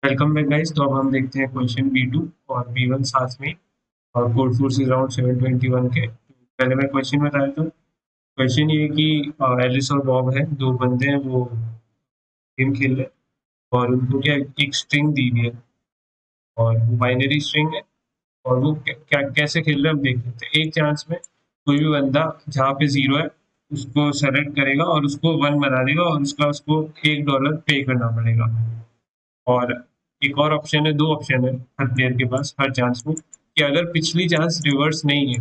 Welcome back guys. तो अब हम देखते हैं क्वेश्चन B2 और B1 साथ में। और कोड फोर्स इज अराउंड 721 के। पहले मैं क्वेश्चन बता देता हूँ। क्वेश्चन ये है कि एलिस और बॉब है, दो बंदे हैं, वो गेम खेल रहे हैं और उनको क्या एक स्ट्रिंग दी हुई है और वो बाइनरी स्ट्रिंग है। और वो क्या कैसे खेल रहे हैं हम देख लेते हैं। एक चांस में कोई भी बंदा जहाँ पे जीरो है उसको सेलेक्ट करेगा और उसको वन बना देगा और उसका उसको $1 पे करना पड़ेगा। और एक और ऑप्शन है, दो ऑप्शन है हर प्लेयर के पास हर चांस में, कि अगर पिछली चांस रिवर्स नहीं है,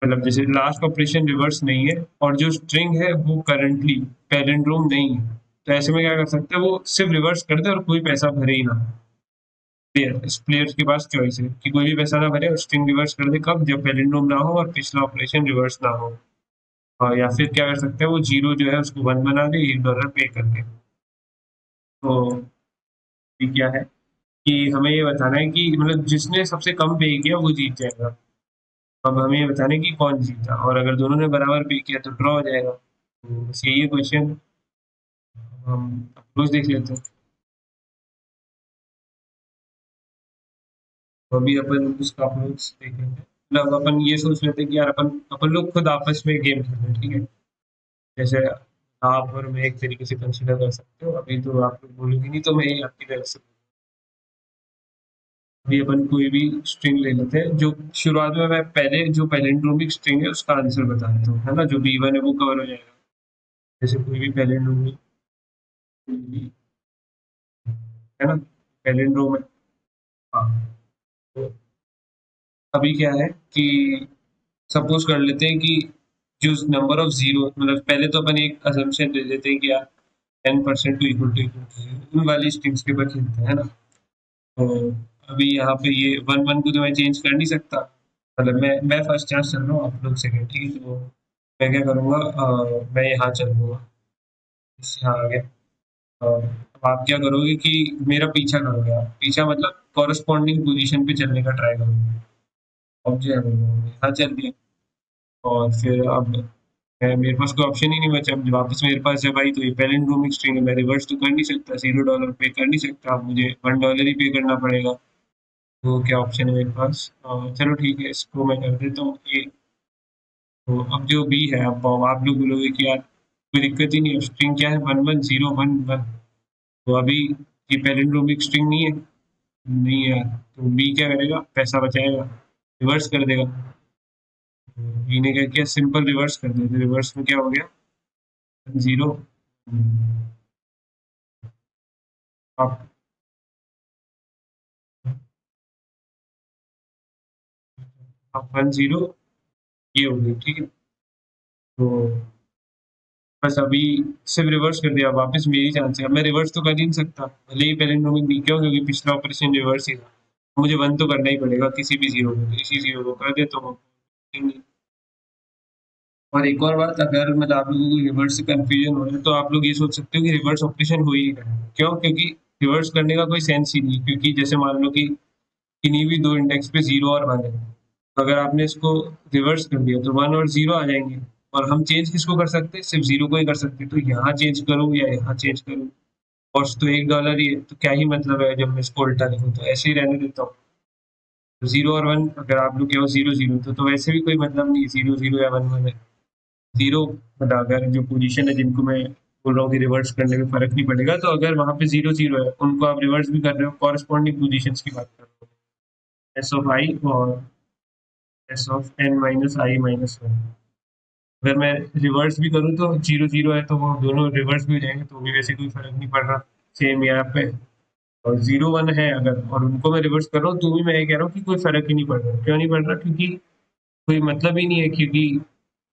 मतलब जैसे लास्ट ऑपरेशन रिवर्स नहीं है और जो स्ट्रिंग है वो करंटली पैलिंड्रोम नहीं है, तो ऐसे में क्या कर सकते हैं, वो सिर्फ रिवर्स कर दे और कोई पैसा भरे ही ना। प्लेयर इस प्लेयर के पास चॉइस है कि कोई भी पैसा ना भरे और स्ट्रिंग रिवर्स कर दे, कब, जब पैलिंड्रोम ना हो और पिछला ऑपरेशन रिवर्स ना हो। और या फिर क्या कर सकते हैं, वो जीरो जो है उसको वन बना दे $1 पे करके। तो ये क्या है कि हमें ये बताना है कि मतलब जिसने सबसे कम पे किया वो जीत जाएगा। अब हमें ये बताना है कि कौन जीता, और अगर दोनों ने बराबर पे किया तो ड्रॉ हो जाएगा। तो बस यही है क्वेश्चन। हम अप्रोच देख लेते हैं। तो अभी अपन उसका अप्रोच देखेंगे, मतलब अपन ये सोच लेते हैं कि यार अपन अपन लोग खुद आपस में गेम खेल रहे हैं, ठीक है। जैसे आप और मैं एक तरीके से कंसिडर कर सकते हो, अभी तो आप लोग बोलोगे नहीं तो मैं ही आपकी तरफ से। अभी अपन कोई भी स्ट्रिंग ले लेते हैं, जो शुरुआत में मैं पहले जो पैलिंड्रोमिक स्ट्रिंग है उसका आंसर बता देता हूँ, है ना, जो B1 है वो कवर हो जाएगा। जैसे कोई भी पैलिंड्रोमिक, है ना, पैलिंड्रोम है। हाँ। तो अभी क्या है कि सपोज कर लेते हैं कि जो नंबर ऑफ जीरो, मतलब पहले तो अपन एक असम्पशन ले लेते हैं कि यार 10% टू इक्वल टू उन वाली स्ट्रिंग्स के ऊपर खेलते हैं, है ना। तो अभी यहाँ पे ये वन वन को तो मैं चेंज कर नहीं सकता, मतलब मैं फर्स्ट चांस चल रहा हूँ, आप लोग सेकेंड, ठीक है। तो मैं क्या करूँगा, मैं यहाँ चल दूँगा, इससे यहाँ आ गया। अब आप क्या करोगे कि मेरा पीछा करोगे, आप पीछा मतलब कॉरस्पॉन्डिंग पोजीशन पे चलने का ट्राई करोगे। अब जो है वो यहाँ चल दिया। और फिर अब मेरे पास कोई ऑप्शन ही नहीं बचा, अब वापस मेरे पास जब आई तो ये पैलिंड्रोमिक स्ट्रिंग है, मैं रिवर्स तो कर नहीं सकता, $0 पे कर नहीं सकता, अब मुझे $1 ही पे करना पड़ेगा। तो क्या ऑप्शन है मेरे पास, चलो ठीक है, इसको मैं कर देता हूँ ये। तो अब जो बी है, अब आप लोग बोलोगे कि यार कोई दिक्कत ही नहीं है, स्ट्रिंग क्या है, 110111। तो अभी ये पैलिंड्रोमिक स्ट्रिंग नहीं है, नहीं है यार, तो बी क्या करेगा, पैसा बचाएगा, रिवर्स कर देगा। बी ने क्या किया, सिंपल रिवर्स कर दिया, तो रिवर्स में क्या हो गया, जीरो। अब अब 10 ये हो गई, ठीक है। तो बस अभी सिर्फ रिवर्स कर दिया, वापस मेरी चांस है, अब मैं रिवर्स तो कर ही नहीं सकता, भले ही पैलिंड्रोमिक बी, क्यों, क्योंकि पिछला ऑपरेशन रिवर्स ही था। मुझे वन तो करना ही पड़ेगा किसी भी जीरो को, तो इसी जीरो को कर देता हूँ। और एक और बात, अगर मतलब आप लोगों को रिवर्स से कंफ्यूजन हो रहा है तो आप लोग ये सोच सकते हो कि रिवर्स ऑपरेशन हो ही रहा है, क्यों, क्योंकि रिवर्स करने का कोई सेंस ही नहीं, क्योंकि जैसे मान लो कि किन्हीं भी दो इंडेक्स पे जीरो और वन है, तो अगर आपने इसको रिवर्स कर दिया तो वन और जीरो आ जाएंगे। और हम चेंज किसको कर सकते हैं, सिर्फ जीरो को ही कर सकते हैं, तो यहाँ चेंज करूँ या यहाँ चेंज करूँ, कॉस्ट तो $1 ही है, तो क्या ही मतलब है जब मैं इसको उल्टा लिखूँ, तो ऐसे ही रहने देता हूँ। तो जीरो और वन, अगर आप लोग कहो जीरो जीरो, तो वैसे भी कोई मतलब नहीं, जीरो जीरो या वन वन है। जीरो मतलब अगर जो पोजीशन है जिनको मैं बोल रहा हूँ कि रिवर्स करने में फर्क नहीं पड़ेगा, तो अगर वहां पे जीरो जीरो है उनको आप रिवर्स भी कर रहे हो, कॉरस्पॉन्डिंग पोजीशंस की बात कर रहे हो, एस ऑफ आई और S of N minus I minus one. अगर मैं रिवर्स भी करूँ तो जीरो जीरो है, तो वो दोनों रिवर्स भी हो जाएंगे, तो भी वैसे कोई फर्क नहीं पड़ रहा, सेम यहाँ पे। और जीरो वन है अगर, और उनको मैं रिवर्स कर रहा हूँ, तो भी मैं ये कह रहा हूँ कि कोई फर्क ही नहीं पड़ रहा, क्यों नहीं पड़ रहा, क्योंकि कोई मतलब ही नहीं है, क्योंकि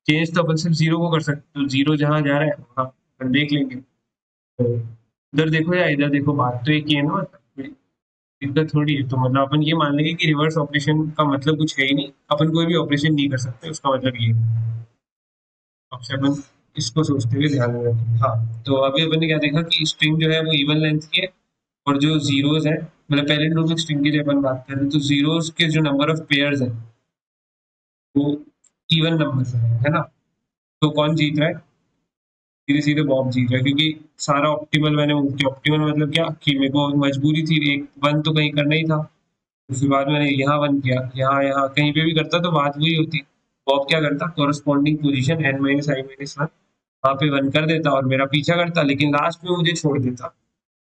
चेंज तो अपन सिर्फ जीरो को कर सकते, तो जीरो जहाँ जा रहा है वहाँ अपन देख लेंगे। तो उधर देखो या इधर देखो, बात तो एक ही है ना, कोई दिक्कत थोड़ी है। तो मतलब अपन ये मान लेंगे कि रिवर्स ऑपरेशन का मतलब कुछ है ही नहीं, अपन कोई भी ऑपरेशन नहीं कर सकते, उसका मतलब ये है। अब से अपन इसको सोचते हुए ध्यान में रखें। हाँ, तो अभी अपन ने क्या देखा कि स्ट्रिंग जो है वो इवन लेंथ की है, और जो जीरोस है, मतलब पैलिंड्रोमिक स्ट्रिंग की जब अपन बात कर रहे हैं, तो जीरोस के जो नंबर ऑफ पेयर्स है वो इवन नंबर है ना। तो कौन जीत रहा है, सीधे सीधे बॉब जीत गया क्योंकि सारा ऑप्टिमल मैंने मूव किया। ऑप्टिमल मतलब क्या कि मेरे को मजबूरी थी, एक वन तो कहीं करना ही था। उसके बाद मैंने यहाँ वन किया, यहाँ यहाँ कहीं पे भी करता तो बात वही होती। बॉब क्या करता, corresponding position N minus I minus one, वहाँ पे वन कर देता और मेरा पीछा करता, लेकिन लास्ट में मुझे छोड़ देता।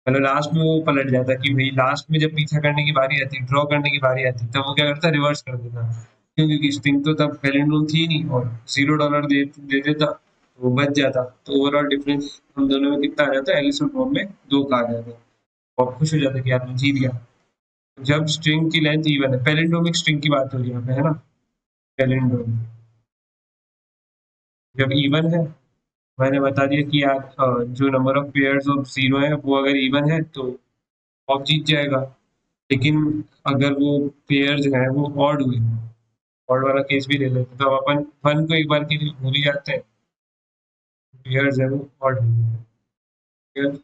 मतलब लास्ट में वो पलट जाता कि भाई लास्ट में जब पीछा करने की बारी आती, ड्रॉ करने की बारी आती, तब वो क्या करता, रिवर्स कर देता। क्यों? क्योंकि स्टिंग तो तब वेलेंडोम थी नहीं और $0 दे देता तो वो बच जाता। तो ओवरऑल डिफरेंस हम दोनों में कितना आ जाता, एलिस और बॉब में 2 का आ जाता। और खुश हो जाता कि यार मैं जीत गया। जब स्ट्रिंग की लेंथ इवन है, पैलिंड्रोमिक स्ट्रिंग की बात हो रही है यहाँ पे, है ना? पैलिंड्रोम जब इवन है, मैंने बता दिया कि यार जो number of pairs of zero है वो अगर इवन है तो आप जीत जाएगा। लेकिन अगर वो पेयर जो है वो ऑड हुई, ऑड वाला केस भी ले लेते हैं, तो अब अपन वन को एक बार के लिए भूल ही जाते हैं। पेयर्स है वो ऑड हुई, पेयर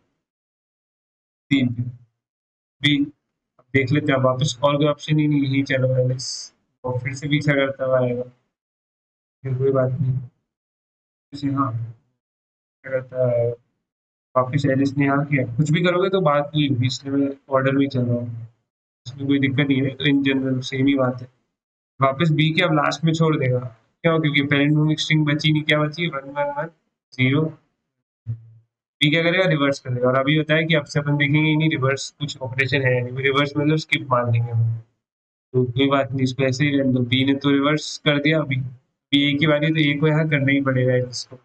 तीन पे भी। अब देख लेते हैं, अब वापस कॉल का ऑप्शन ही नहीं, यही चलो पहले और फिर से पीछा करता हुआ आएगा। फिर कोई बात नहीं, जैसे हाँ क्या करता है, वापिस एलिस ने यहाँ किया, कुछ भी करोगे तो बात नहीं होगी, इसलिए मैं ऑर्डर में चल रहा हूँ। इसमें कोई दिक्कत नहीं है, तो इन जनरल सेम ही बात है। वापस बी के अब लास्ट में छोड़ देगा, क्यों? क्योंकि पैलिंड्रोमिक स्ट्रिंग बची नहीं, क्या बची, 1 1 1 0। बी क्या करेगा, रिवर्स कर देगा। और अभी बताया कि अब से अपन देखेंगे ही नहीं रिवर्स, कुछ ऑपरेशन है नहीं, रिवर्स मतलब स्किप मान लेंगे हम। तो कोई बात नहीं, इसको ऐसे ही रहने दो। बी ने तो रिवर्स कर दिया, अभी बी ए की बारी है, तो ए को यहाँ करना ही पड़ेगा इसको।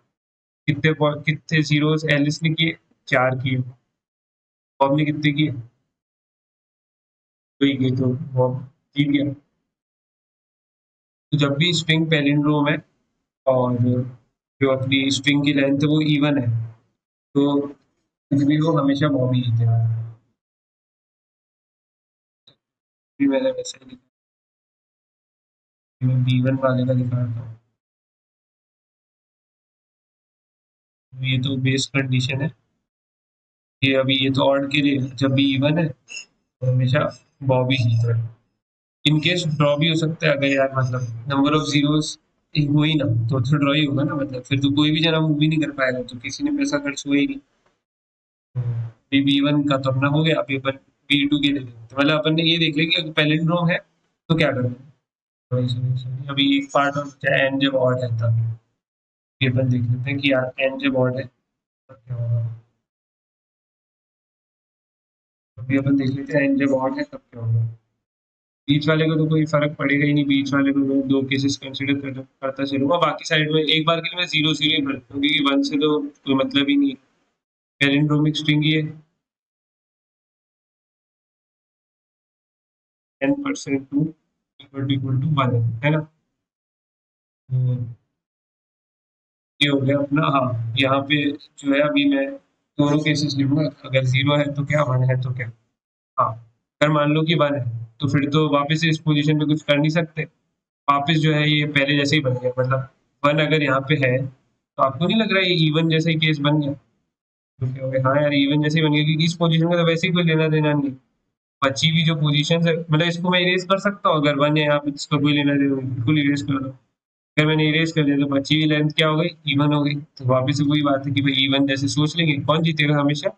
कितने जीरोस एलिस ने किए, 4 किए। बॉब ने कितने किए, 2 ही किए, तो बॉब जीत गया। तो जब भी स्ट्रिंग पैलिंड्रोम है और जो अपनी स्ट्रिंग की लेंथ है वो इवन है, तो कुछ भी हो हमेशा बॉब ही जीतेगा। भी मैंने वैसे ही लिखा, बी वन वाले का दिखा था। ये तो बेस कंडीशन है, ये अभी ये तो ऑड के लिए, जब भी इवन है तो हमेशा बॉब ही जीत रहा है। इन केस ड्रॉ भी हो सकता है, अगर यार मतलब नंबर ऑफ जीरोस हो ही ना, तो ड्रॉ ही होगा ना, मतलब फिर तो कोई भी जना मूव ही नहीं कर पाएगा, तो किसी ने पैसा खर्च हुआ ही नहीं। बी बी वन का तो अपना हो गया, अभी अपन बी टू के लिए देखते हैं। मतलब अपन ने ये देख लिया कि अगर पैलिंड्रोम है तो क्या करना है। अभी एक पार्ट और बचा है, एन जब ऑड है तब। ये अपन देख लेते हैं कि यार एन जब ऑड है तब क्या होगा। अभी अपन देख लेते हैं एन जब ऑड है तब क्या होगा। बीच वाले को तो कोई फर्क पड़ेगा ही नहीं, बीच वाले को मैं 2 केसेस कंसीडर करता चलूंगा, बाकी साइड में एक बार के लिए मैं 0 0 ही करता हूँ, क्योंकि 1 से तो कोई मतलब ही नहीं। पैलिंड्रोमिक स्ट्रिंग ये 10% 2 इक्वल टू 1 है ना। हम्म, ये हो गया अपना। हाँ, यहाँ पे जो है अभी मैं दोनों केसेस लूंगा, अगर 0 है तो क्या, 1 है तो क्या। हाँ, अगर मान लो कि 1 है तो फिर तो वापस इस पोजीशन पे कुछ कर नहीं सकते। वापस जो है ये पहले जैसे ही बन गया, मतलब 1 अगर यहाँ पे है तो आपको नहीं लग रहा है ये इवन जैसा ही केस बन गया? तो क्या हो गया, हाँ यार इवन जैसे ही बन गया, क्योंकि इस पोजीशन का तो वैसे ही कोई लेना देना नहीं। बची हुई जो पोजीशन है, मतलब इसको मैं इरेज कर सकता हूँ, अगर 1 है यहाँ पे तो इसका कोई लेना देना नहीं, बिल्कुल इरेज कर दो। अगर मैंने इरेज कर दिया तो बची हुई लेंथ क्या हो गई, इवन हो गई। तो वापिस से वही बात है कि भाई इवन जैसे सोच लेंगे, कौन जीतेगा हमेशा,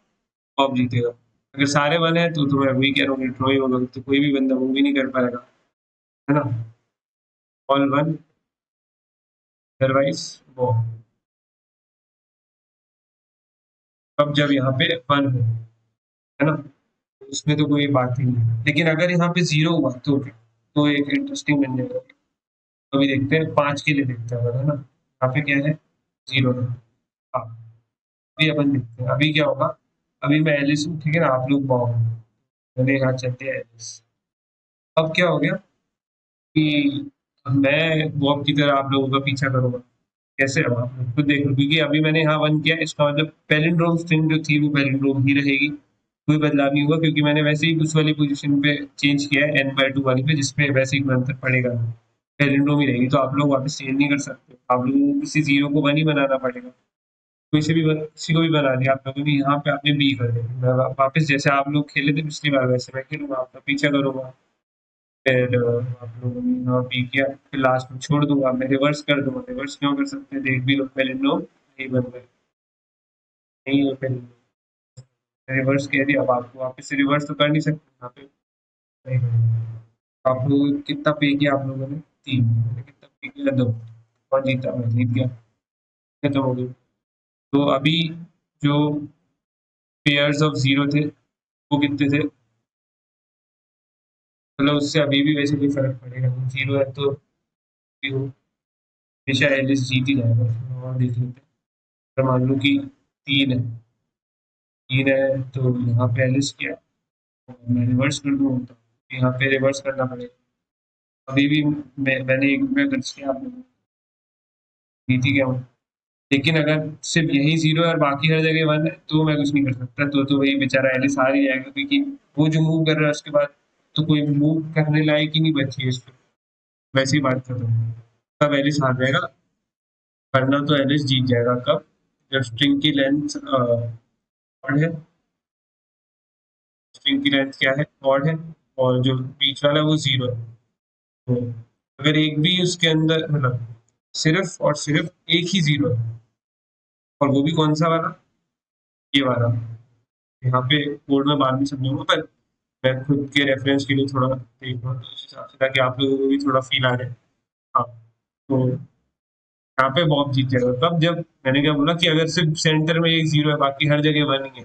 बॉब जीतेगा। अगर सारे 1 है तो मैं वही कह रहा हूँ, ड्रॉ ही होगा, तो कोई भी बंदा मूव ही नहीं कर पाएगा, है ना। All 1 otherwise Bob. अब जब यहाँ पे 1 हो, है ना, तो उसमें तो कोई बात ही नहीं है। लेकिन अगर यहाँ पे 0 हुआ तो एक इंटरेस्टिंग बन जाएगा। अभी देखते हैं 5 के लिए देखते हैं, है ना। यहाँ पे क्या है, 0 है। हाँ, अभी अपन देखते हैं अभी क्या होगा। अभी मैं एलिस हूँ, ठीक है ना, आप लोग बॉब हो। मैंने यहाँ चलते हैं एलिस। अब क्या हो गया कि मैं बॉब की तरह आप लोगों का पीछा करूंगा। कैसे, अब आप लोग खुद देख लो, क्योंकि अभी मैंने यहाँ 1 किया, इसका मतलब पैलिंड्रोम स्ट्रिंग जो थी वो पैलिंड्रोम ही रहेगी, कोई बदलाव नहीं हुआ, क्योंकि मैंने वैसे ही उस वाली पोजीशन पे चेंज किया है n/2 वाली पे, जिसपे वैसे ही कोई अंतर पड़ेगा, पैलिंड्रोम ही रहेगी। तो आप लोग वापस चेंज नहीं कर सकते, आप लोगों को किसी जीरो को 1 ही बनाना पड़ेगा। किसी को भी बना दिया आप लोगों ने, यहाँ पे आपने बी कर दिया। मैं वापस जैसे आप लोग खेले थे पिछली बार वैसे मैं खेलूंगा, आपका पीछा करूंगा। फिर आप लोगों ने यहाँ बी किया, फिर लास्ट में छोड़ दूंगा, मैं रिवर्स कर दूंगा। रिवर्स क्यों कर सकते हैं, देख भी लो, पहले नो नहीं बन गए। नहीं है फिर रिवर्स कह दिया, अब आपको वापस से रिवर्स तो कर नहीं सकते यहाँ पे। नहीं नहीं। आप लोग कितना पे किया आप लोगों ने? 3। मैंने कितना पे किया? 2। और जीता, मैं जीत गया, खत्म हो गई। तो अभी जो पेयर्स ऑफ जीरो थे वो कितने थे? मतलब उससे अभी भी वैसे कोई फर्क पड़ेगा नहीं, जीरो है तो भी हो, हमेशा एलिस जीत ही जाएगा। और देख लेते हैं। अगर मान लो कि 3 है, 3 है तो यहाँ पे एलिस किया, और मैं रिवर्स कर दूँ तो यहाँ पे रिवर्स करना पड़ेगा। अभी भी मैंने 1 रुपया खर्च किया, आप लोगों को जीत ही गया हूँ। लेकिन अगर सिर्फ यही जीरो है और बाकी हर जगह 1 है तो मैं कुछ नहीं कर सकता, तो वही बेचारा एलिस हार ही जाएगा, क्योंकि वो जो मूव कर रहा है उसके बाद तो कोई मूव करने लायक ही नहीं बची है इस पे। वैसी बात खत्म। तब एलिस हार जाएगा, वरना तो एलिस जीत जाएगा। कब? जब स्ट्रिंग की लेंथ ऑड है, स्ट्रिंग की लेंथ क्या है? ऑड है, और जो बीच वाला है वो जीरो है। तो अगर एक भी उसके अंदर, मतलब सिर्फ और सिर्फ एक ही जीरो है, और वो भी कौन सा वाला? ये वाला। यहाँ पे कोड में बाद में समझाऊंगा, पर मैं खुद के रेफरेंस के लिए थोड़ा देख रहा हूँ तो उस हिसाब से, ताकि आप लोगों को भी थोड़ा फील आ जाए। हाँ, तो यहाँ पे बॉब जीत जाएगा। कब? जब मैंने क्या बोला कि अगर सिर्फ सेंटर में एक जीरो है बाकी हर जगह 1 ही है,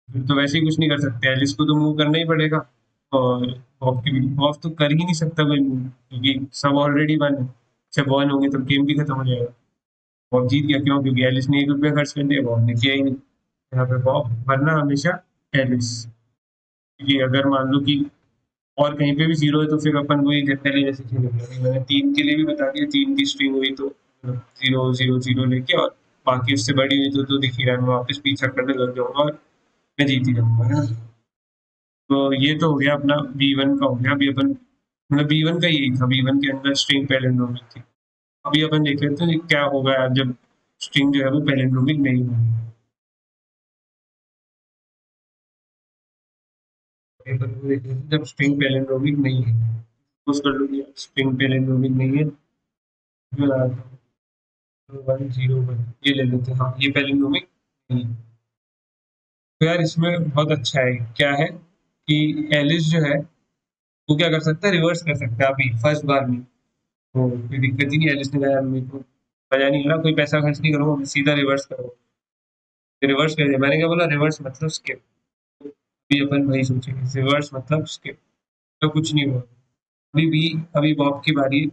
फिर तो वैसे ही कुछ नहीं कर सकते, एलिस को तो मूव करना ही पड़ेगा। और बॉब की भी, बॉब तो कर ही नहीं सकता कोई मूव, क्योंकि सब ऑलरेडी 1 है। जब 1 होंगे तब गेम भी खत्म हो जाएगा। बॉब जीत गया, क्यों? क्योंकि एलिस ने 1 रुपया खर्च कर दिया, बॉब ने किया ही नहीं। यहाँ पे बॉब, वरना हमेशा एलिस। क्योंकि अगर मान लो कि और कहीं पे भी जीरो है तो फिर अपन वही पहले जैसे खेलेंगे। अभी मैंने 3 के लिए भी बता दिया, 3 की स्ट्रिंग हुई तो जीरो जीरो जीरो लेके, और बाकी उससे बड़ी हुई तो दिख ही रहा है, मैं वापस पीछा करने लग जाऊंगा और मैं जीत ही जाऊंगा, है ना? तो ये तो हो गया अपना B1 का हो गया। अभी अपन, मतलब B1 का यही था, B1 के अंदर स्ट्रिंग पैलिंड्रोमिक थी। अभी अपन देख लेते हैं कि क्या होगा यार जब स्ट्रिंग जो है वो पैलिंड्रोमिक नहीं होगी। ये अपन को देख लेते हैं जब स्ट्रिंग पैलिंड्रोमिक नहीं है। सपोज कर लो कि स्ट्रिंग पैलिंड्रोमिक नहीं है, जो लगाता हूँ 101, ये ले लेते हैं। हाँ, ये पैलिंड्रोमिक नहीं है। तो यार इसमें बहुत अच्छा है, क्या है कि एलिस जो है वो क्या कर सकता है? रिवर्स कर सकता है अभी फर्स्ट बार में। तो कोई दिक्कत ही नहीं है। एलिस ने कहा मेरे को मजा नहीं आ रहा, कोई पैसा खर्च नहीं करूंगा, मैं सीधा रिवर्स करूंगा। रिवर्स कर दिया। मैंने क्या बोला? रिवर्स मतलब स्किप। अभी अपन वही सोचेंगे, रिवर्स मतलब स्किप। तो कुछ नहीं हुआ। अभी भी, अभी बॉब की बारी है।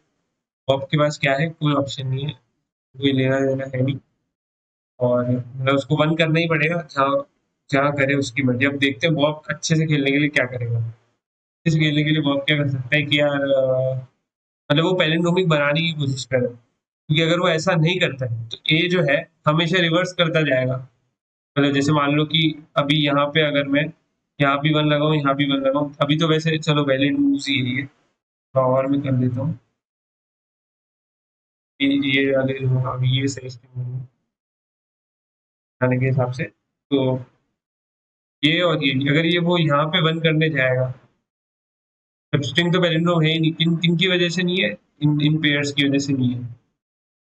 बॉब के पास क्या है? कोई ऑप्शन नहीं है, कोई लेना देना है नहीं। और मतलब उसको 1 करना ही पड़ेगा, जहाँ जहाँ करे उसकी मर्जी। अब देखते हैं बॉब अच्छे से खेलने के लिए क्या करेगा। अच्छे से खेलने के लिए बॉब क्या कर सकता है कि यार मतलब वो पैलिंड्रोमिक बनाने की कोशिश करे, क्योंकि अगर वो ऐसा नहीं करता है तो ए जो है हमेशा रिवर्स करता जाएगा। मतलब जैसे मान लो कि अभी यहाँ पे अगर मैं यहाँ भी 1 लगाऊं, यहाँ भी 1 लगाऊं, अभी तो वैसे चलो वैलिड मूव्स ही है ये, थोड़ा और मैं कर देता हूँ। ये वाले जो हैं, अभी ये सही बनाने के हिसाब से, तो ये और ये अगर ये वो यहाँ पे 1 करने जाएगा, स्ट्रिंग तो पैलिंड्रोम है ही नहीं। किन किन की वजह से नहीं है? इन इन पेयर्स की वजह से नहीं है।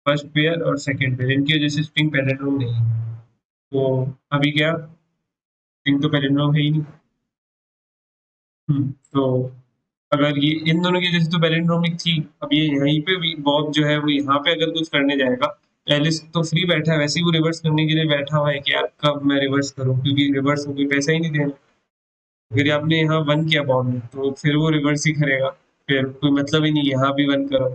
फर्स्ट पेयर और सेकंड पेयर, इनकी वजह से स्ट्रिंग पैलिंड्रोम नहीं है। तो अभी क्या, स्ट्रिंग तो पैलिंड्रोम है ही नहीं। तो अगर ये इन दोनों की वजह से तो पैलिंड्रोमिक थी, अब ये यहीं पे भी बॉब जो है वो यहाँ पे अगर कुछ करने जाएगा, एलिस तो फ्री बैठा है, वैसे ही वो रिवर्स करने के लिए बैठा हुआ है कि यार कब मैं रिवर्स करूँ, क्योंकि रिवर्स में कोई पैसा ही नहीं देना। अगर आपने यहाँ 1 किया बॉब में तो फिर वो रिवर्स ही करेगा, फिर कोई मतलब ही नहीं यहाँ भी 1 करो।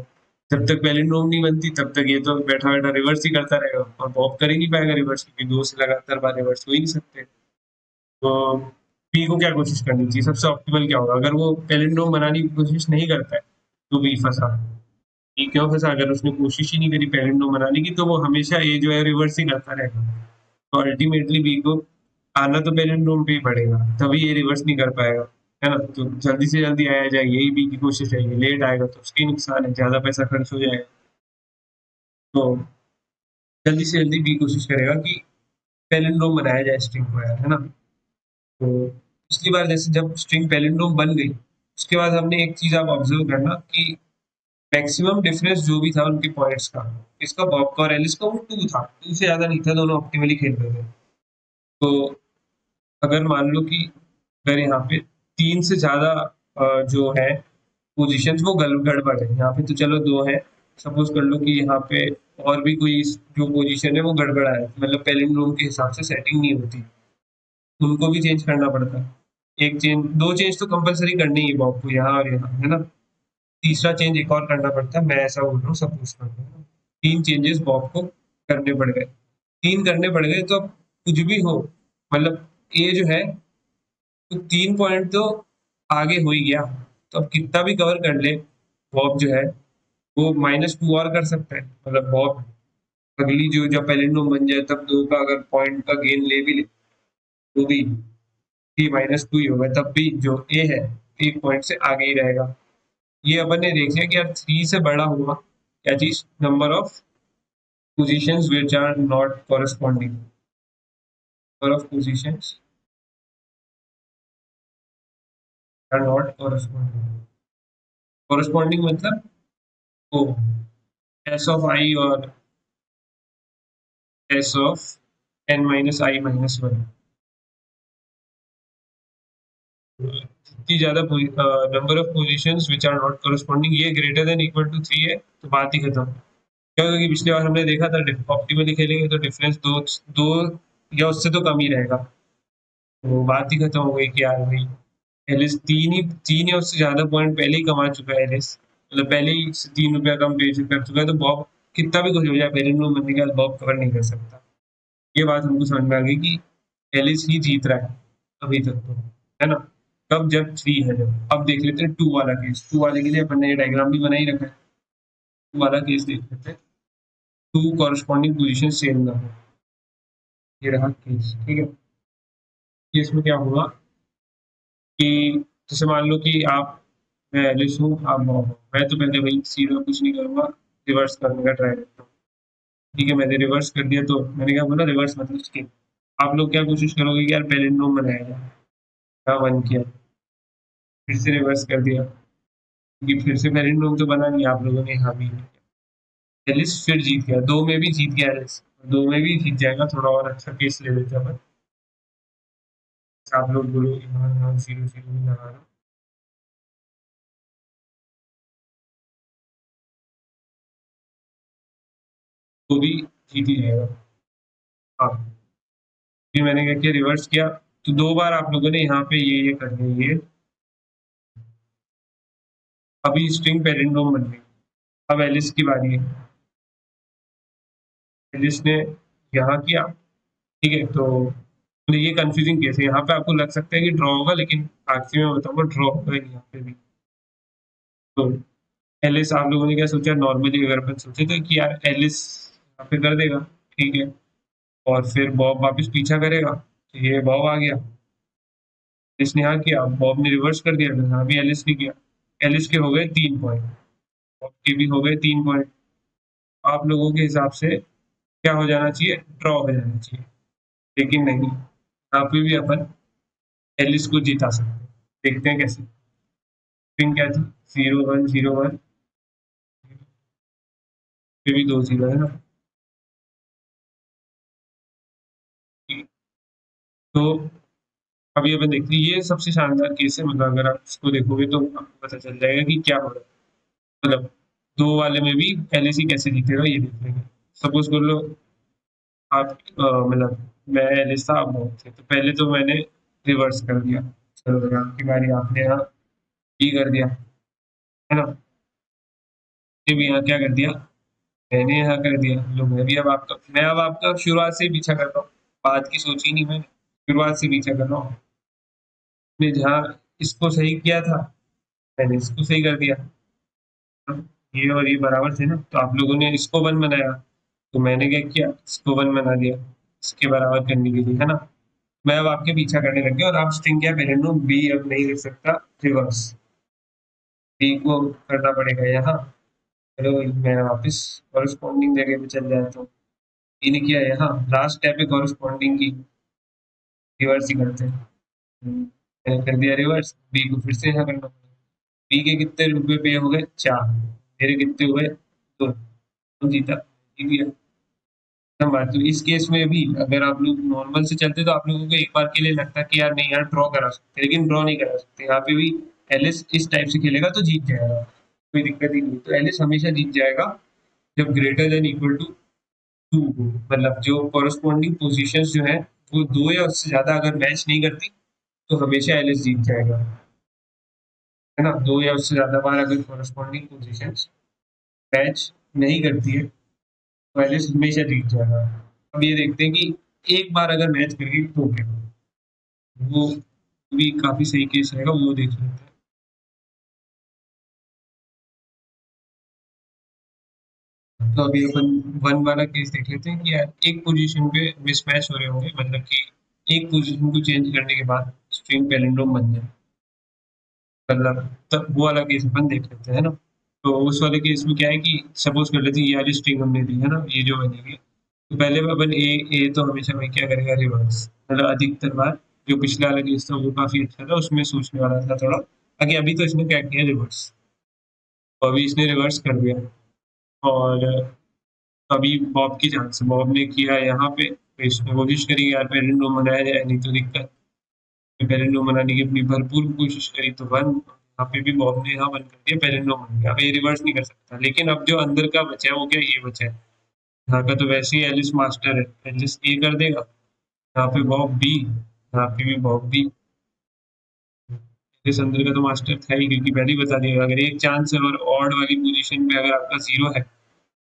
जब तक पैलिंड्रोम नहीं बनती तब तक ये तो बैठा बैठा रिवर्स ही करता रहेगा, और बॉब कर ही नहीं पाएगा रिवर्स, क्योंकि 2 से लगातार बार रिवर्स हो ही नहीं सकते। तो बी को क्या कोशिश करनी चाहिए? सबसे ऑप्टिमल क्या होगा? अगर वो पैलिंड्रोम बनाने की कोशिश नहीं करता है तो बी फंसा। बी क्यों फंसा? अगर उसने कोशिश ही नहीं करी पैलिंड्रोम बनाने की तो वो हमेशा ए जो है रिवर्स ही करता रहेगा। तो अल्टीमेटली बी को आना तो पैलिंड्रोम पे ही पड़ेगा, तभी ये रिवर्स नहीं कर पाएगा, है ना? तो जल्दी से जल्दी आया जाए, यही बी की कोशिश रहेगी। लेट आएगा तो उसके ही नुकसान है, ज्यादा पैसा खर्च हो जाएगा। तो जल्दी से जल्दी बी कोशिश करेगा कि पैलिंड्रोम बनाया जाए स्ट्रिंग को यार, है ना? तो पिछली बार जैसे जब स्ट्रिंग पैलिंड्रोम बन गई, उसके बाद हमने एक चीज आप ऑब्जर्व करना कि मैक्सिमम डिफरेंस जो भी था उनके पॉइंट्स का, इसका बॉब का और एलिस का, वो 2 था। 2 से ज्यादा नहीं था, दोनों ऑप्टिमली खेल रहे थे। तो अगर मान लो कि अगर यहाँ पे 3 से ज़्यादा जो है पोजीशंस वो गड़बड़ है, यहाँ पे तो चलो 2 है, सपोज कर लो कि यहाँ पे और भी कोई जो पोजीशन है वो गड़बड़ा है, मतलब पैलिंड्रोम के हिसाब से सेटिंग नहीं होती, उनको भी चेंज करना पड़ता है। एक चेंज, 2 चेंज तो कंपलसरी करनी ही है बॉब को, यहाँ और यहाँ, है ना। तीसरा चेंज एक और करना पड़ता है, मैं ऐसा बोल रहा हूँ, सपोज कर रहा हूँ। 3 चेंजेस बॉब को करने पड़ गए, 3 करने पड़ गए, तो अब कुछ भी हो, मतलब ये जो है, तो 3 पॉइंट तो आगे हो ही गया, तो अब कितना भी कवर कर ले बॉब जो है, वो -2 और कर सकता है, मतलब बॉब अगली जो जब पैलिंड्रोम बन जाए तब 2 का अगर पॉइंट का गेन ले भी ले, तो भी 3 - 2 ही होगा, तब भी जो ए है 1 पॉइंट से आगे ही रहेगा। ये अपन ने देख लिया कि यार 3 से बड़ा हुआ क्या चीज, number of positions which are not corresponding, number of positions are not corresponding. Corresponding मतलब ओ एस ऑफ आई और एस ऑफ n - i - 1, इतनी ज्यादा number of positions which are not corresponding, ये ग्रेटर देन इक्वल टू 3 है, तो बात ही खत्म। क्योंकि पिछली बार हमने देखा था ऑप्टिमली खेलेंगे तो डिफरेंस दो दो या उससे तो कम ही रहेगा, तो बात ही खत्म हो गई कि यार भाई एलिस तीन या उससे ज्यादा पॉइंट पहले ही कमा चुका है एलिस, मतलब पहले ही 3 रुपया कम पे कर चुका है, तो बॉब कितना भी कुछ हो जाए पेरिंडोम बनने के बाद बॉब कवर नहीं कर सकता। ये बात हमको समझ में आ गई कि एलिस ही जीत रहा है अभी तक तो, है ना। कब, जब 3 है जब। अब देख लेते हैं 2 वाला केस, 2 वाले के लिए अपन ने ये डायग्राम भी बना ही रखा है, 2 वाला केस देख लेते हैं। 2 कॉरेस्पॉन्डिंग पोजीशन सेम ना हो, ये रहा केस, ठीक है। केस में क्या होगा कि जैसे मान लो कि आप, मैं एलिस हूँ, आप बॉब हो, मैं तो पहले वही सीधा कुछ नहीं करूंगा, रिवर्स करने का ट्राई करता हूँ, ठीक है। मैंने रिवर्स कर दिया, तो मैंने क्या बोला, रिवर्स मतलब स्किप। आप लोग क्या कोशिश करोगे कि यार पैलिंड्रोम बनाया जाए, क्या 1 किया, फिर से रिवर्स कर दिया, क्योंकि फिर से पैलिंड्रोम तो बना नहीं, आप लोगों ने यहाँ भी नहीं किया। एलिस फिर जीत गया, 2 में भी जीत गया एलिस, 2 में भी जीत जाएगा, थोड़ा और अच्छा केस ले लेते हैं अपन। आप लोग बोलो यहाँ यहाँ 0 0 भी लगा रहा, तो भी जीत ही जाएगा। हाँ, फिर मैंने क्या किया, रिवर्स किया, तो 2 बार आप लोगों ने यहाँ पे ये कर दिया, ये अभी स्ट्रिंग पैलिंड्रोम बन गई। अब एलिस की बारी है, एलिस ने यहाँ किया, ठीक है। तो ये कंफ्यूजिंग केस है, यहाँ पे आपको लग सकता है कि ड्रॉ होगा, लेकिन आखिर में बताऊंगा ड्रॉ होगा ही नहीं यहाँ पे भी। तो एलिस, आप लोगों ने क्या सोचा, नॉर्मली अगर अपन सोचे तो कि यार एलिस यहाँ पे कर देगा, ठीक है, और फिर बॉब वापस पीछा करेगा, तो ये बॉब आ गया, इसने यहाँ किया, बॉब ने रिवर्स कर दिया, तो यहाँ भी एलिस ने किया, एलिस के हो गए 3 पॉइंट, बॉब के भी हो गए 3 पॉइंट। आप लोगों के हिसाब से क्या हो जाना चाहिए, ड्रॉ हो जाना चाहिए, लेकिन नहीं, यहाँ पे भी अपन एलिस को जिता सकते हैं। देखते हैं कैसे। स्ट्रिंग क्या थी, 0 1 0 1, फिर भी 2 0, है ना। तो अभी अपन देखते हैं, ये सबसे शानदार केस है, मतलब अगर आप इसको देखोगे तो आपको पता चल जाएगा कि क्या हो रहा है, मतलब 2 वाले में भी एलएसी कैसे जीतेगा ये देख लेंगे। सपोज कर लो आप, मतलब मैं एलिस था, आप बहुत थे, तो पहले तो मैंने रिवर्स कर दिया, चलो भाई आपकी बारी, आपने यहाँ ये कर दिया, है ना। फिर भी यहाँ क्या कर दिया, मैंने यहाँ कर दिया, लो मैं अब आपका शुरुआत से ही पीछा कर रहा हूँ, बाद की सोची नहीं मैंने, शुरुआत से पीछा कर रहा हूँ। मैं जहाँ इसको सही किया था, मैंने इसको सही कर दिया, ये और ये बराबर थे ना, तो आप लोगों ने इसको 1 बनाया, तो मैंने क्या किया, इसको 1 बना दिया, इसके बराबर करने के लिए, है ना। मैं अब आपके पीछा करने लग गया, और आप स्ट्रिंग क्या पहले लो, बी अब नहीं लिख सकता रिवर्स, बी को करना पड़ेगा यहाँ। चलो मैं वापस कॉरेस्पॉन्डिंग जगह पे चल जाता हूँ, बी ने किया यहाँ, लास्ट स्टेप है कॉरेस्पॉन्डिंग की, रिवर्स ही करते हैं। मैंने कर दिया रिवर्स, बी को फिर से यहाँ करना पड़ेगा। बी के कितने रुपए पे हो गए, 4, मेरे कितने हुए, 2, जीता, जीत गया। बात तो इस केस में भी अगर आप लोग नॉर्मल से चलते तो आप लोगों को एक बार के लिए लगता है कि यार नहीं यार ड्रॉ करा सकते, लेकिन ड्रॉ नहीं करा सकते। यहाँ पे भी एलिस इस टाइप से खेलेगा तो जीत जाएगा, कोई दिक्कत ही नहीं। तो एलिस हमेशा जीत जाएगा जब ग्रेटर देन इक्वल टू 2 हो, मतलब जो कॉरस्पॉन्डिंग पोजीशंस जो है वो 2 या उससे ज्यादा अगर मैच नहीं करती तो हमेशा एलिस जीत जाएगा, है ना। 2 या उससे ज्यादा बार अगर कॉरस्पॉन्डिंग पोजीशंस मैच नहीं करती है तो एलिस हमेशा जीत जाएगा। अब ये देखते हैं कि एक बार अगर मैच कर गई तो क्या, वो भी काफी सही केस रहेगा, वो देख लेते हैं। तो अभी अपन वन वाला केस देख लेते हैं कि यार एक पोजीशन पे मिसमैच हो रहे होंगे, मतलब कि एक पोजीशन को चेंज करने के बाद स्ट्रिंग पैलिंड्रोम बन जाए, मतलब तब वो वाला केस अपन देख लेते हैं ना। तो उस वाले केस में क्या है कि सपोज कर लेते हैं ये वाली स्ट्रिंग हमने दी है ना, ये जो बनेगी, तो पहले में अपन ए तो हमेशा भाई क्या करेगा, रिवर्स, मतलब अधिकतर बार जो पिछला वाला केस था वो काफी अच्छा था, उसमें सोचने वाला था थोड़ा, बाकी अभी तो इसने क्या किया, रिवर्स। तो अभी इसने रिवर्स कर दिया, और अभी बॉब की चांस है, बॉब ने किया यहाँ पे, तो इसने कोशिश करी यार पेरेंट नो मनाया जाए, नहीं तो दिक्कत। पेरेंट नो मनाने की अपनी भरपूर कोशिश करी तो वन, यहाँ पे भी बॉब ने यहाँ वन कर दिया, पेरेंट नो मन गया। अब ये रिवर्स नहीं कर सकता, लेकिन अब जो अंदर का बचा है वो क्या, ये बचा है। यहाँ का तो वैसे ही एलिस मास्टर है, एलिस ए कर देगा, यहाँ पे बॉब बी, यहाँ पे भी बॉब बी। एलिस अंदर का तो मास्टर था ही, क्योंकि पहले ही बता दिया अगर एक चांस है और ऑड वाली पोजीशन पे अगर आपका 0 है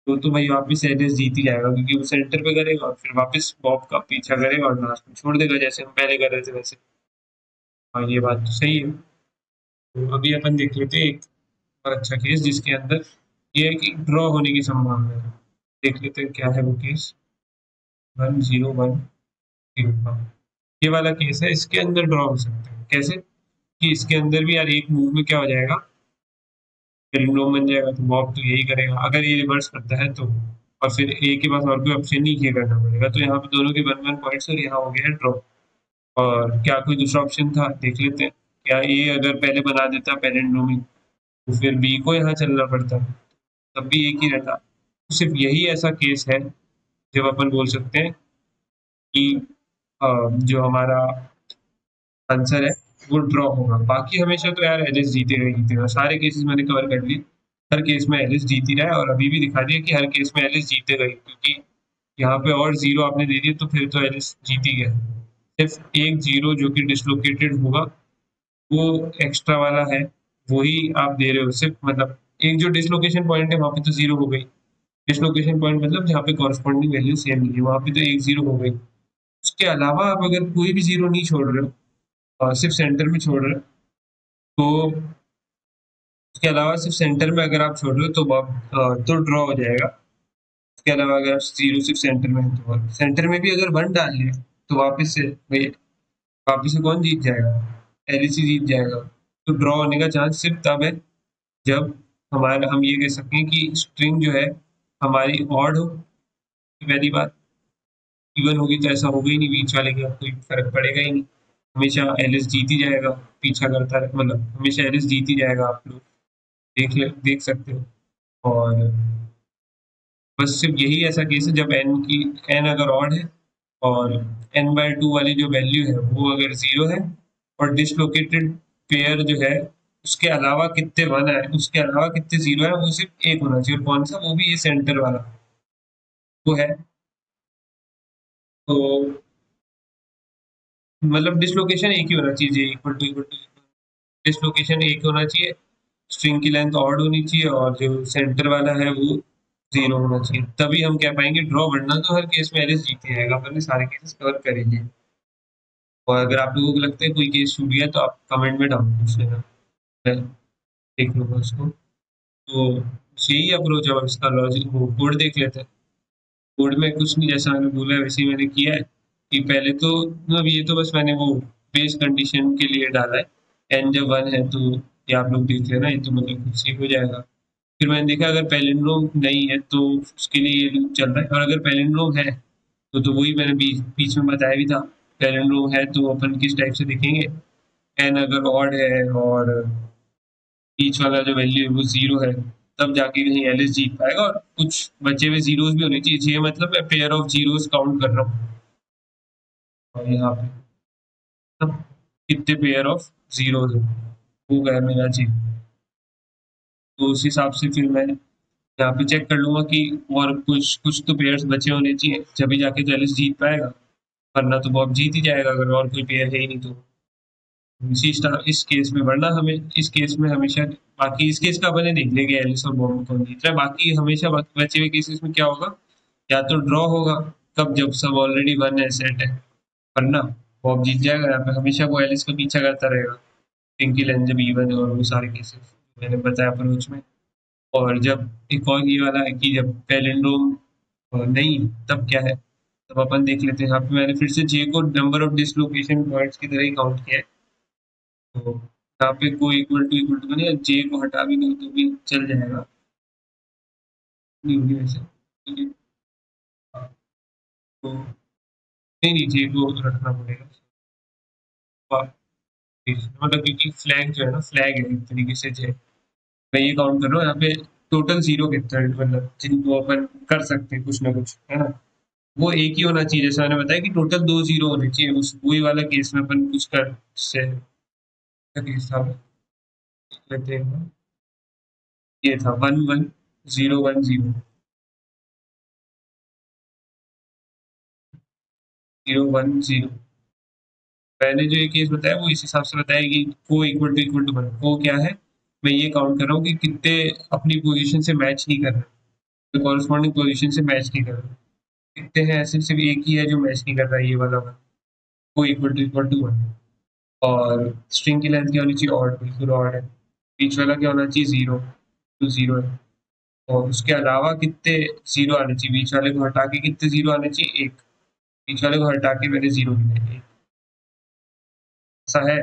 तो भाई वापस एलिस जीत ही जाएगा, क्योंकि वो सेंटर पे करेगा और फिर वापस बॉब का पीछा करेगा और लास्ट में छोड़ देगा जैसे हम पहले कर रहे थे वैसे। हाँ ये बात तो सही है। तो अभी अपन देख लेते हैं एक और अच्छा केस जिसके अंदर ये है कि ड्रॉ होने की संभावना है। देख लेते हैं क्या है वो केस, 1-0-1-0 का ये वाला केस है, इसके अंदर ड्रॉ हो सकते हैं कैसे, कि इसके अंदर भी यार एक मूव में क्या हो जाएगा, पेलिंड्रोम बन जाएगा, तो बॉब तो यही करेगा अगर ये रिवर्स करता है तो, और फिर ए के पास और कोई ऑप्शन नहीं किया करना पड़ेगा, तो यहाँ पे दोनों के 1-1 पॉइंट्स और यहाँ हो गया है ड्रॉ। और क्या कोई दूसरा ऑप्शन था, देख लेते हैं। क्या ए अगर पहले बना देता पेलिंड्रोम तो फिर बी को यहाँ चलना पड़ता, तब भी एक ही रहता। सिर्फ यही ऐसा केस है जब अपन बोल सकते हैं कि जो हमारा आंसर है वो ड्रॉ होगा। बाकी हमेशा तो यार एलिस जीतेगा ही जीतेगा, सारे केसेस मैंने कवर कर लिए, हर केस में एलिस जीत ही रहा है, और अभी भी दिखा दिया कि हर केस में एलिस जीतेगा ही, क्योंकि यहाँ पे और 0 आपने दे दिए तो फिर तो एलिस जीत ही गया। सिर्फ एक 0 जो कि डिसलोकेटेड होगा, वो एक्स्ट्रा वाला है, वही आप दे रहे हो सिर्फ, मतलब एक जो डिसलोकेशन पॉइंट है वहाँ पे तो 0 हो गई। डिसलोकेशन पॉइंट मतलब जहाँ पे कॉरस्पॉन्डिंग वैल्यू सेम नहीं है, वहाँ पे तो एक 0 हो गई। उसके अलावा आप अगर कोई भी 0 नहीं छोड़ रहे हो, सिर्फ सेंटर में छोड़ रहे हो, तो उसके अलावा सिर्फ सेंटर में अगर आप छोड़ रहे हो तो तो ड्रॉ हो जाएगा। उसके अलावा अगर आप 0 सिर्फ सेंटर में है तो, सेंटर में भी अगर 1 डाल लिया तो वापस से भाई, वापस से कौन जीत जाएगा, एलईसी जीत जाएगा। तो ड्रॉ होने का चांस सिर्फ तब है जब हमारा, हम ये कह सकते हैं कि स्ट्रिंग जो है हमारी ऑड हो, पहली बात। इवन होगी तो ऐसा होगा ही नहीं, बीच वाले का कोई फर्क पड़ेगा ही नहीं, हमेशा एलिस जीत ही जाएगा, पीछा करता रहे, मतलब हमेशा एलिस जीत ही जाएगा, आप लोग देख सकते हो। और बस सिर्फ यही ऐसा केस है जब एन अगर ऑड है और n/2 वाली जो वैल्यू है वो अगर 0 है, और डिसलोकेटेड पेयर जो है उसके अलावा कितने 1 है, उसके अलावा कितने 0 है, वो सिर्फ एक होना चाहिए, और कौन सा, वो भी ये सेंटर वाला वो है। तो मतलब डिसलोकेशन एक ही होना चाहिए, equal to equal to, dislocation एक होना चाहिए, स्ट्रिंग की लेंथ ऑड होनी चाहिए, और जो सेंटर वाला है वो 0 होना चाहिए, तभी हम कह पाएंगे ड्रॉ, वरना तो हर केस में एलिस जीत ही जाएगा। अपन ने सारे केसेस कवर करेंगे, और अगर आप लोगों को लगता है कोई केस छूट गया तो आप कमेंट में डाउन पूछ लेना, मैं देख लूंगा उसको। तो यही अप्रोच है, अब इसका लॉजिक वो कोड देख लेते हैं। कोड में कुछ नहीं, जैसा मैंने बोला है वैसे ही मैंने किया है, कि पहले तो मतलब ये तो बस मैंने वो बेस कंडीशन के लिए डाला है, एन जब 1 है तो ये आप लोग देख लेना, ये तो मतलब खुद से ही हो जाएगा। फिर मैंने देखा अगर पैलिंड्रोम नहीं है तो उसके लिए ये लूप चल रहा है, और अगर पैलिंड्रोम है तो वही मैंने बीच में बताया भी था, पैलिंड्रोम है तो अपन किस टाइप से देखेंगे, एन अगर ऑड है और बीच वाला जो वैल्यू है वो 0 है, तब जाके कहीं एलिस जीत पाएगा, और कुछ बचे हुए जीरोस भी होने चाहिए। ये मतलब मैं पेयर ऑफ जीरोस काउंट कर रहा हूँ, और यहाँ पे तब कितने पेयर ऑफ जीरोस है, वो गया मेरा जी। तो उस हिसाब से फिर मैं यहाँ पे चेक कर लूंगा कि और कुछ कुछ तो पेयर्स बचे होने चाहिए, जब जाके तो एलिस जीत पाएगा, वरना तो बॉब जीत ही जाएगा अगर और कोई पेयर है ही नहीं तो। इस केस में, वरना हमें इस केस में हमेशा, बाकी इस केस का अपने देख लेंगे एलिस और बॉब कौन जीत रहा है। बाकी हमेशा बचे हुए केसेस में क्या होगा, या तो ड्रॉ होगा, कब जब सब ऑलरेडी वन है, सेट है, वरना बॉब जीत जाएगा। यहाँ पे हमेशा वो एलिस का पीछा करता रहेगा, पिंकी लेन जब इवन है, और वो सारे केसेस मैंने बताया अप्रोच में। और जब एक और ये वाला है कि जब पैलिंड्रोम नहीं, तब क्या है, तब अपन देख लेते हैं। यहाँ पे मैंने फिर से जे को नंबर ऑफ डिसलोकेशन पॉइंट्स की तरह ही काउंट किया है, तो यहाँ पे कोई इक्वल टू बने, जे को हटा भी नहीं तो भी चल जाएगा, नहीं होगी वैसे, ठीक है। हाँ, तो नहीं नहीं, जे को रखना पड़ेगा। हाँ, मतलब क्योंकि फ्लैग जो है ना, फ्लैग है एक तरीके से जे, मैं ये काउंट कर रहा हूँ यहाँ पे टोटल जीरो कितना है, मतलब जिनको अपन कर सकते हैं कुछ ना कुछ, है ना, वो एक ही होना चाहिए। जैसे मैंने बताया कि टोटल 2 जीरो होने चाहिए, उस वही वाला केस में अपन कुछ कर से केस था, लेते हैं। ये था 1 1 0 1 0 1 0। मैंने जो ये केस बताया वो इस हिसाब से बताया कि को इक्वल टू वन, को क्या है, मैं ये काउंट कर रहा हूँ कि कितने अपनी पोजीशन से मैच नहीं कर रहे, तो कॉरेस्पॉन्डिंग पोजीशन से मैच नहीं कर रहे, कितने हैं ऐसे, सिर्फ एक ही है जो मैच नहीं कर रहा है, ये वाला वन, को इक्वल टू वन। और स्ट्रिंग की लेंथ क्या होनी चाहिए, ऑड, बिल्कुल ऑड है। बीच वाला क्या होना चाहिए, जीरो, तो जीरो है। और उसके अलावा कितने जीरो आने चाहिए, बीच वाले को हटा के कितने जीरो आने चाहिए, एक, बीच वाले को हटा के मैंने जीरो गिने, ऐसा है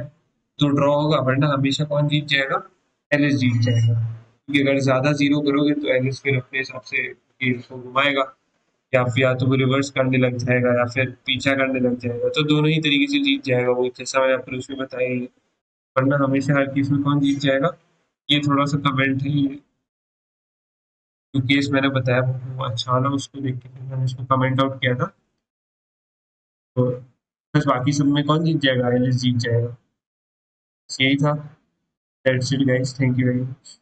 तो ड्रॉ होगा, वरना हमेशा कौन जीत जाएगा, एलिस जीत जाएगा। क्योंकि अगर ज्यादा जीरो करोगे तो एलिस फिर अपने हिसाब से गेम को घुमाएगा, या तो वो रिवर्स करने लग जाएगा या फिर पीछा करने लग जाएगा, तो दोनों ही तरीके से जीत जाएगा वो, जैसा मैंने अप्रोच में बताया ही है। वरना हमेशा हर केस में कौन जीत जाएगा, ये थोड़ा सा कमेंट है, ये जो केस मैंने बताया वो अच्छा ना, उसको देख के फिर मैंने उसको कमेंट आउट किया था। तो बस बाकी सब में कौन जीत जाएगा, एलिस जीत जाएगा। बस यही था। That's it guys, thank you very much.